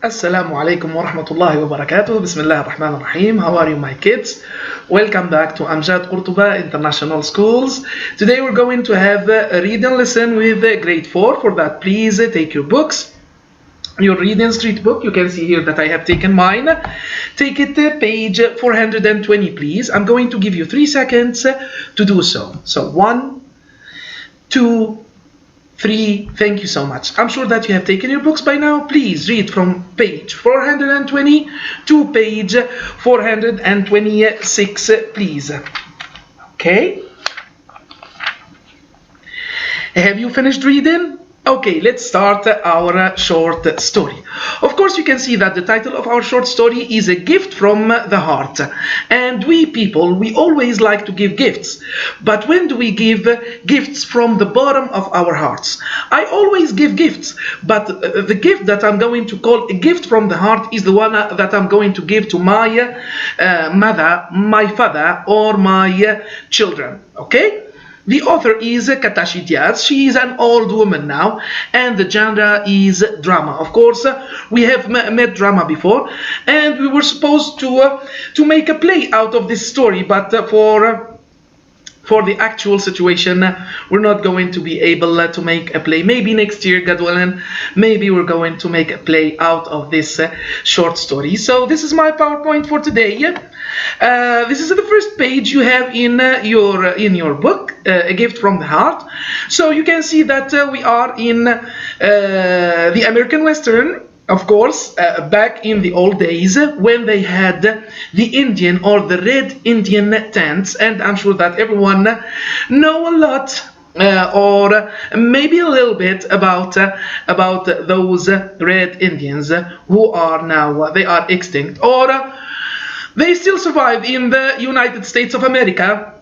Assalamu alaikum wa rahmatullahi wa barakatuh. Bismillah ar-Rahman ar-Rahim. How are you, my kids? Welcome back to Amjad Qurtuba International Schools. Today we're going to have a reading lesson with grade 4. For that, please take your books. Your reading street book. You can see here that I have taken mine. Take it page 420, please. I'm going to give you 3 seconds to do so. So 1, 2, 3. Thank you so much. I'm sure that you have taken your books by now. Please read from page 420 to page 426, please. Okay? Have you finished reading? Okay, let's start our short story. Of course, you can see that the title of our short story is A Gift from the Heart. And we people, we always like to give gifts. But when do we give gifts from the bottom of our hearts? I always give gifts, but the gift that I'm going to call a gift from the heart is the one that I'm going to give to my mother, my father, or my children. Okay? The author is Katashi Diaz. She is an old woman now, and the genre is drama. Of course, we have met drama before, and we were supposed to make a play out of this story, but for the actual situation, we're not going to be able to make a play. Maybe next year, God willing, maybe we're going to make a play out of this short story. So this is my PowerPoint for today. This is the first page you have in your book, A Gift from the Heart. So you can see that we are in the American Western. Of course, back in the old days when they had the Indian or the Red Indian tents, and I'm sure that everyone know a lot or maybe a little bit about those Red Indians who are now, they are extinct, or they still survive in the United States of America,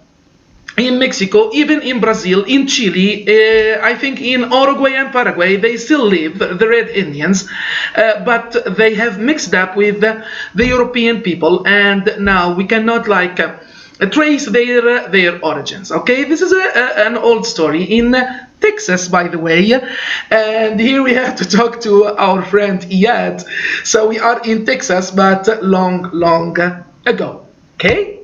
in Mexico, even in Brazil, in Chile, I think in Uruguay and Paraguay, they still live, the Red Indians, but they have mixed up with the European people, and now we cannot trace their origins. Okay, this is an old story in Texas, by the way, and here we have to talk to our friend Iyad. So we are in Texas, but long ago. Okay.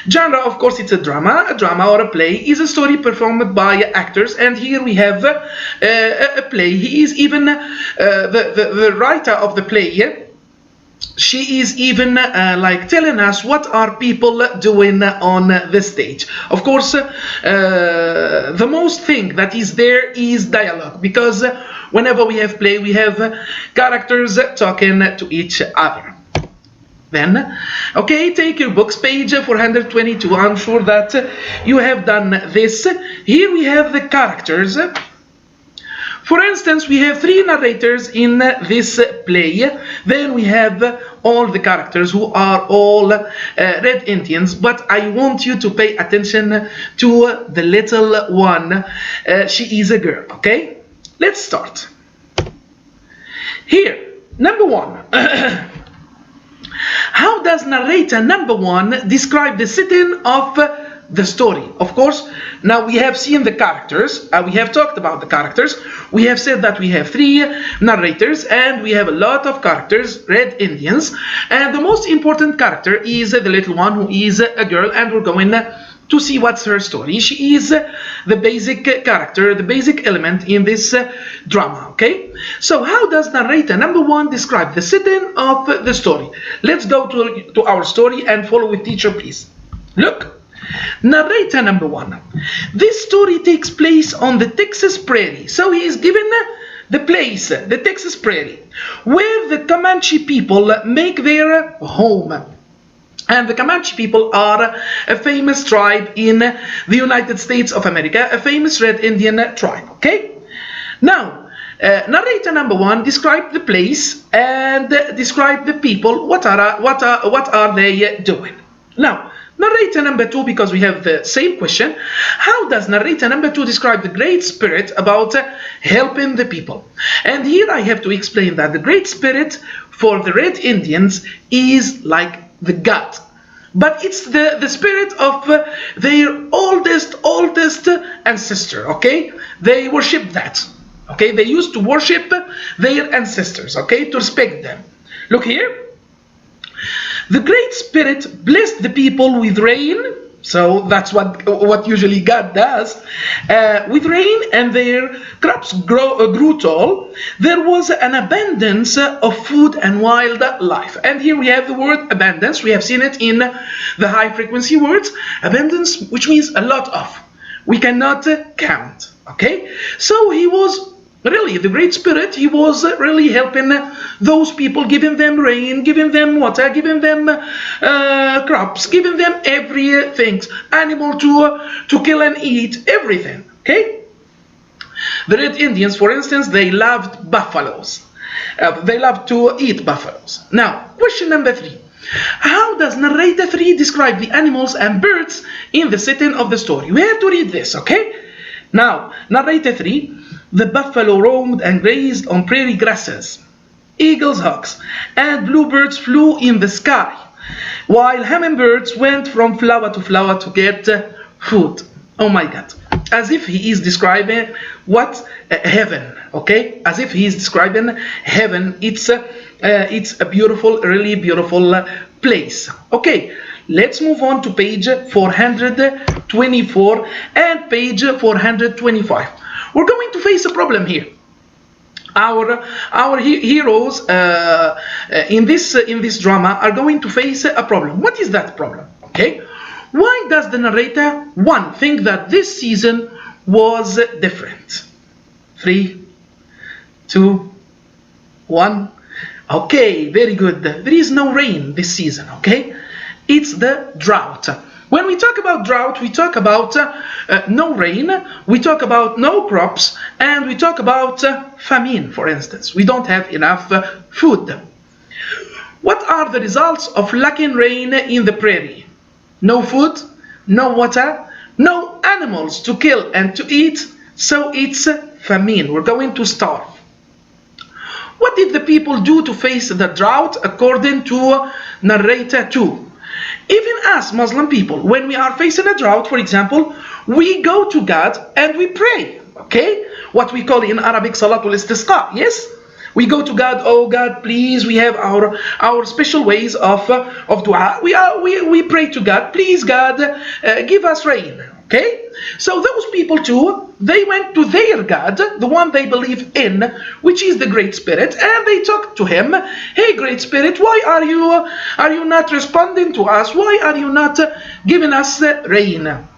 Genre, of course, it's a drama. A drama or a play is a story performed by actors, and here we have a play. He is even the writer of the play. She is even telling us what are people doing on the stage. Of course, the most thing that is there is dialogue, because whenever we have play, we have characters talking to each other. Then, okay, take your books, page 422. I'm sure that you have done this. Here we have the characters. For instance, we have 3 narrators in this play. Then we have all the characters who are all Red Indians. But I want you to pay attention to the little one. She is a girl, okay? Let's start. Here, number 1. How does narrator number 1 describe the setting of the story? Of course, now we have seen the characters. We have talked about the characters. We have said that we have 3 narrators, and we have a lot of characters, Red Indians. And the most important character is the little one, who is a girl, and we're going to see what's her story. She is the basic character, the basic element in this drama, okay? So how does narrator number 1 describe the setting of the story? Let's go to our story and follow with teacher, please. Look, narrator number 1. This story takes place on the Texas prairie. So he is given the place, the Texas prairie, where the Comanche people make their home. And the Comanche people are a famous tribe in the United States of America, a famous Red Indian tribe, okay? Now, narrator number 1 described the place and described the people. What are they doing? Now, narrator number 2, because we have the same question, how does narrator number 2 describe the great spirit about helping the people? And here I have to explain that the great spirit for the Red Indians is like the God, but it's the spirit of their oldest ancestor, okay? They worship that, Okay, they used to worship their ancestors, okay, to respect them. Look here. The Great Spirit blessed the people with rain. So that's what usually God does, with rain, and their crops grew tall. There was an abundance of food and wildlife. And here we have the word abundance. We have seen it in the high frequency words. Abundance, which means a lot of. We cannot count. Okay? So he was really, the Great Spirit, he was really helping those people, giving them rain, giving them water, giving them crops, giving them everything, animal to kill and eat, everything, okay? The Red Indians, for instance, they loved buffaloes. They loved to eat buffaloes. Now, question number 3. How does narrator 3 describe the animals and birds in the setting of the story? We have to read this, okay? Now, narrator 3, the buffalo roamed and grazed on prairie grasses. Eagles, hawks, and bluebirds flew in the sky, while hummingbirds went from flower to flower to get food. Oh my God. As if he is describing what? Heaven, okay? As if he is describing heaven. It's a beautiful, really beautiful place. Okay, let's move on to page 424 and page 425. We're going to face a problem here. Our heroes in this drama are going to face a problem. What is that problem? Okay, why does the narrator 1 think that this season was different? 3, 2, 1. Okay, very good. There is no rain this season. Okay, it's the drought. When we talk about drought, we talk about no rain, we talk about no crops, and we talk about famine, for instance. We don't have enough food. What are the results of lacking rain in the prairie? No food, no water, no animals to kill and to eat, so it's famine. We're going to starve. What did the people do to face the drought according to narrator 2? Even as Muslim people, when we are facing a drought, for example, we go to God and we pray, okay? What we call in Arabic Salatul Istisqa, yes? We go to God, oh God, please, we have our special ways of dua. We pray to God, please God, give us rain, okay? So those people too, they went to their God, the one they believe in, which is the Great Spirit, and they talked to him. Hey, Great Spirit, why are you not responding to us? Why are you not giving us rain?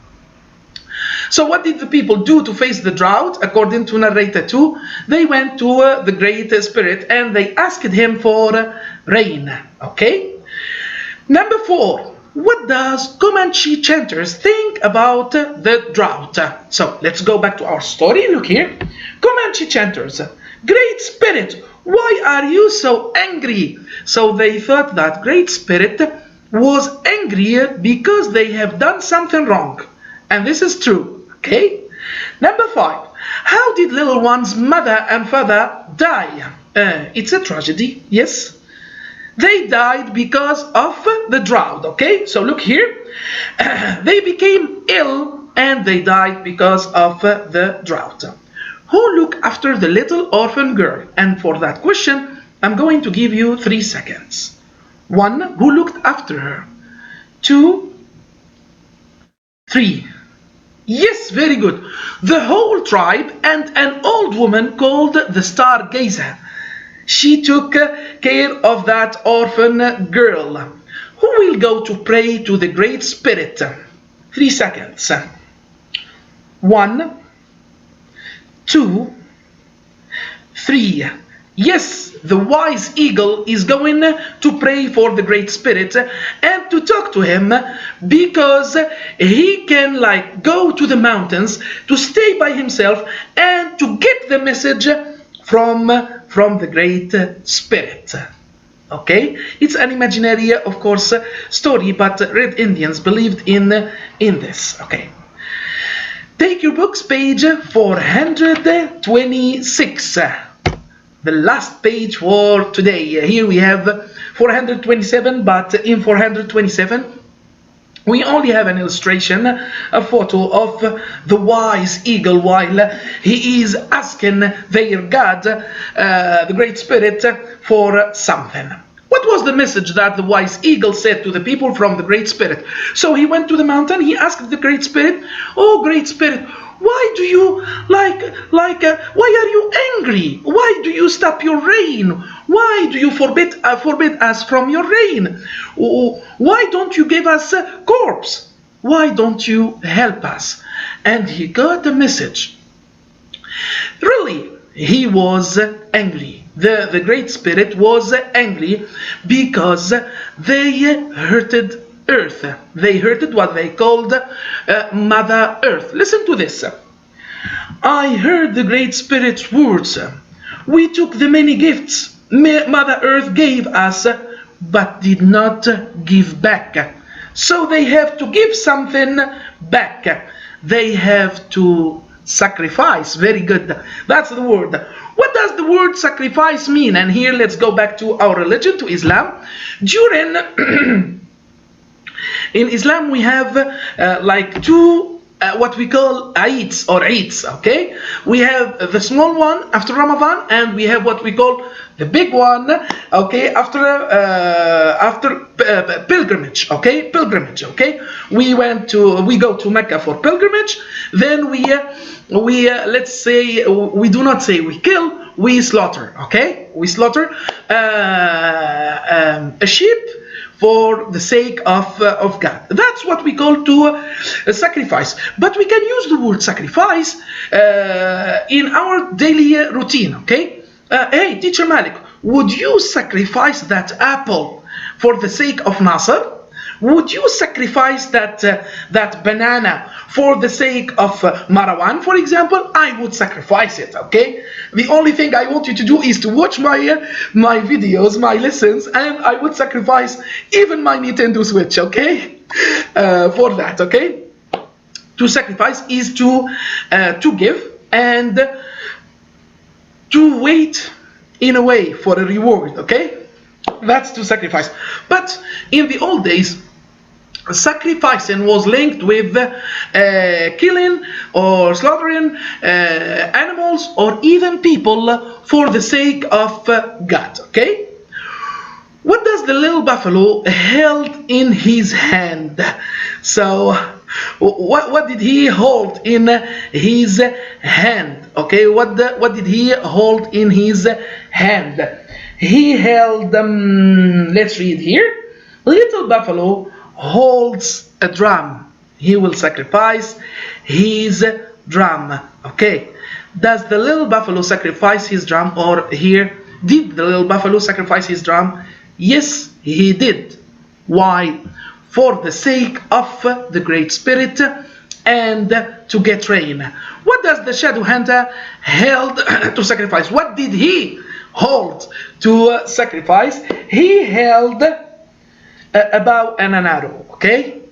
So what did the people do to face the drought? According to narrator 2, they went to the Great Spirit and they asked him for rain. Okay? Number 4. What does Comanche chanters think about the drought? So let's go back to our story. Look here. Comanche chanters. Great Spirit, why are you so angry? So they thought that Great Spirit was angry because they have done something wrong. And this is true. Okay? Number 5. How did little one's mother and father die? It's a tragedy, yes. They died because of the drought, okay? So look here. They became ill and they died because of the drought. Who looked after the little orphan girl? And for that question, I'm going to give you 3 seconds. 1. Who looked after her? 2, 3. Yes, very good. The whole tribe and an old woman called the Stargazer. She took care of that orphan girl. Who will go to pray to the Great Spirit? 3 seconds. 1, 2, 3. Yes, the wise eagle is going to pray for the Great Spirit and to talk to him because he can go to the mountains to stay by himself and to get the message from the Great Spirit. Okay, it's an imaginary, of course, story, but Red Indians believed in this. Okay, take your books, page 426. The last page for today. Here we have 427, but in 427 we only have an illustration, a photo of the wise eagle while he is asking their God, the Great Spirit, for something. What was the message that the wise eagle said to the people from the Great Spirit? So he went to the mountain, he asked the Great Spirit, "Oh, Great Spirit, why do you why are you angry? Why do you stop your rain? Why do you forbid us from your rain? Why don't you give us a corpse? Why don't you help us?" And he got the message. Really, he was angry. The Great Spirit was angry because they hurted Earth. They hurted what they called Mother Earth. Listen to this. "I heard the Great Spirit's words. We took the many gifts Mother Earth gave us, but did not give back. So they have to give something back. They have to sacrifice." Very good. That's the word. What does the word sacrifice mean? And here let's go back to our religion, to Islam. In Islam we have like two what we call Eids or Eids, okay? We have the small one after Ramadan, and we have what we call the big one, okay, after pilgrimage, okay? Pilgrimage, okay? We go to Mecca for pilgrimage, then we let's say, we do not say we kill, we slaughter, okay? We slaughter a sheep for the sake of God. That's what we call to sacrifice. But we can use the word sacrifice in our daily routine, okay? Hey, Teacher Malik, would you sacrifice that apple for the sake of Nasser? Would you sacrifice that banana for the sake of Marwan, for example? I would sacrifice it, okay? The only thing I want you to do is to watch my videos, my lessons, and I would sacrifice even my Nintendo Switch, okay? For that, okay? To sacrifice is to give and to wait in a way for a reward, okay? That's to sacrifice. But in the old days, sacrificing was linked with killing or slaughtering animals or even people for the sake of God, okay? What does the little buffalo held in his hand? So what did he hold in his hand? Okay, what did he hold in his hand? He held, let's read here. Little buffalo holds a drum. He will sacrifice his drum. Okay. Does the little buffalo sacrifice his drum? Or here, did the little buffalo sacrifice his drum? Yes, he did. Why? For the sake of the Great Spirit and to get rain. What does the shadow hunter held to sacrifice? What did he hold to sacrifice? He held a bow and an arrow, okay?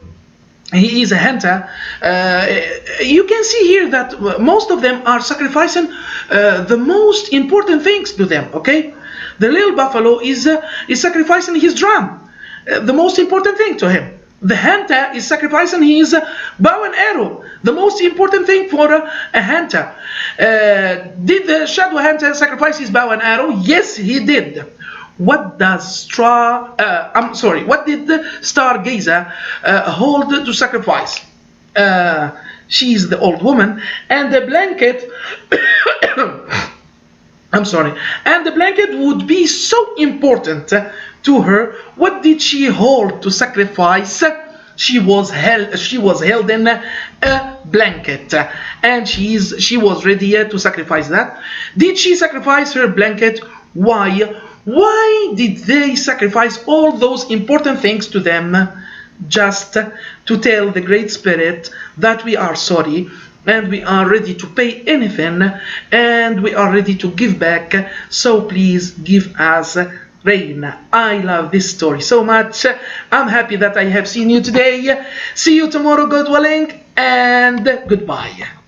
He is a hunter. You can see here that most of them are sacrificing the most important things to them, okay? The little buffalo is sacrificing his drum, the most important thing to him. The hunter is sacrificing his bow and arrow, the most important thing for a hunter. Did the shadow hunter sacrifice his bow and arrow? Yes, he did. What does what did the stargazer hold to sacrifice? She is the old woman, and the blanket and the blanket would be so important to her. What did she hold to sacrifice? She was held in a blanket, and she was ready to sacrifice that. Did she sacrifice her blanket? Why? Why did they sacrifice all those important things to them? Just to tell the Great Spirit that we are sorry and we are ready to pay anything and we are ready to give back, so please give us rain. I love this story so much. I'm happy that I have seen you today. See you tomorrow, God willing, and goodbye.